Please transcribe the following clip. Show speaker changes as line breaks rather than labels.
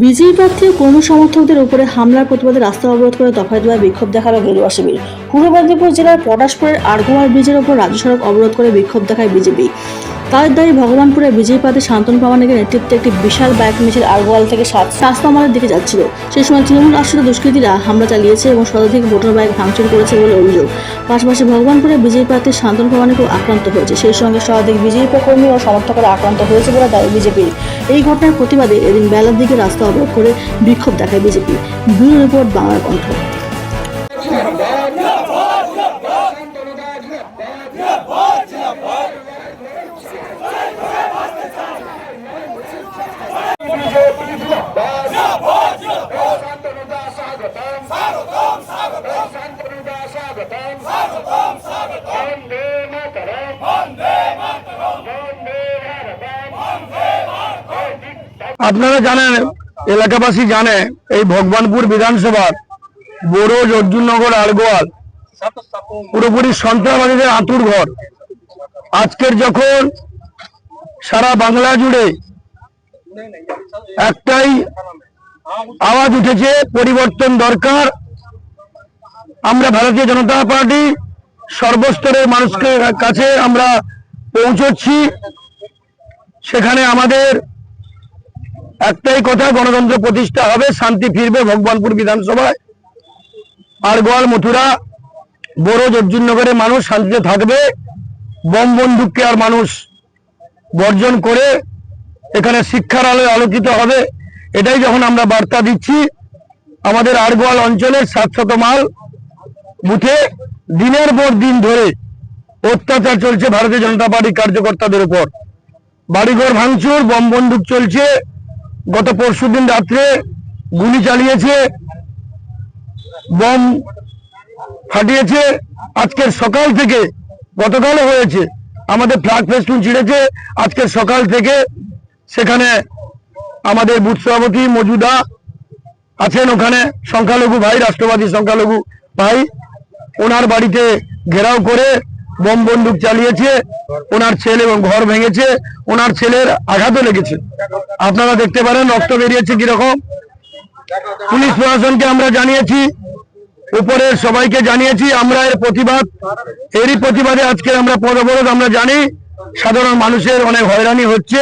BJP প্রার্থী ও কর্মী সমর্থকদের উপরে হামলার প্রতিবাদে রাস্তা অবরোধ করে দফায় দফায় বিক্ষোভ দেখালো গেরুয়া শিবির। পূর্ব মেদিনীপুর জেলার পটাশপুরের আড়গোয়াল ব্রিজের উপর রাজ্য সড়ক অবরোধ করে বিক্ষোভ দেখায় বিজেপি। তাদের দাবি, ভগবানপুরে বিজেপি প্রার্থী শান্তনু প্রামাণিকের নেতৃত্বে একটি বিশাল বাইক মিছিল আড়গোয়াল থেকে শাস্তামালের দিকে যাচ্ছিল। সেই সময় তৃণমূল আশ্রিত দুষ্কৃতীরা হামলা চালিয়েছে এবং শতাধিক মোটর বাইক ভাঙচুর করেছে বলে অভিযোগ। পাশাপাশি ভগবানপুরে বিজেপি প্রার্থী শান্তনু প্রামাণিকও আক্রান্ত হয়েছে। সেই সঙ্গে শতাধিক বিজেপি কর্মী ও সমর্থকরা আক্রান্ত হয়েছে বলে দাবি বিজেপির। এই ঘটনার প্রতিবাদে এদিন বেলার দিকে রাস্তা অবরোধ করে বিক্ষোভ দেখায় বিজেপি। ব্যুরো রিপোর্ট, বাংলার কণ্ঠ।
আপনারা জানেন, এলাকাবাসী জানে, এই ভগবানপুর বিধানসভার বড়োজ, অর্জুননগর, আড়গোয়াল পুরোপুরি সন্ত্রাসবাদীদের আঁতুর ঘর। আজকের যখন সারা বাংলা জুড়ে একটাই আওয়াজ উঠেছে, পরিবর্তন দরকার, আমরা ভারতীয় জনতা পার্টি সর্বস্তরের মানুষের কাছে আমরা পৌঁছচ্ছি। সেখানে আমাদের একটাই কথা, গণতন্ত্র প্রতিষ্ঠা হবে, শান্তি ফিরবে ভগবানপুর বিধানসভায়। আড়গোয়াল, মথুরা, বড়োজ, অর্জুননগরের মানুষ শান্তিতে থাকবে। বম বন্দুককে আর মানুষ বর্জন করে এখানে শিক্ষার আলোয় আলোকিত হবে। এটাই যখন আমরা বার্তা দিচ্ছি, আমাদের আড়গোয়াল অঞ্চলের 700 মাইল বুথে দিনের পর দিন ধরে অত্যাচার চলছে ভারতীয় জনতা পার্টির কার্যকর্তাদের উপর। বাড়িঘর ভাঙচুর, বম বন্দুক চলছে। গত পরশুদিন রাত্রে গুলি চালিয়েছে, বম ফাটিয়েছে। আজকের সকাল থেকে, গতকালও হয়েছে, আমাদের ফ্ল্যাগ ফেস্টুন ছিঁড়েছে। আজকের সকাল থেকে সেখানে আমাদের বুথ সভাপতি মজুদা আছেন, ওখানে সংখ্যালঘু ভাই, রাষ্ট্রবাদী সংখ্যালঘু ভাই, ওনার বাড়িতে ঘেরাও করে বম বন্দুক চালিয়েছে। ওনার ছেলে এবং ঘর ভেঙেছে, ওনার ছেলের আঘাতও লেগেছে। আপনারা দেখতে পারেন রক্ত বেরিয়েছে কিরকম। পুলিশ প্রশাসনকে আমরা জানিয়েছি, উপরের সবাইকে জানিয়েছি। আমরা এরই প্রতিবাদে আজকে আমরা পদ অবরোধ। আমরা জানি সাধারণ মানুষের অনেক হয়রানি হচ্ছে।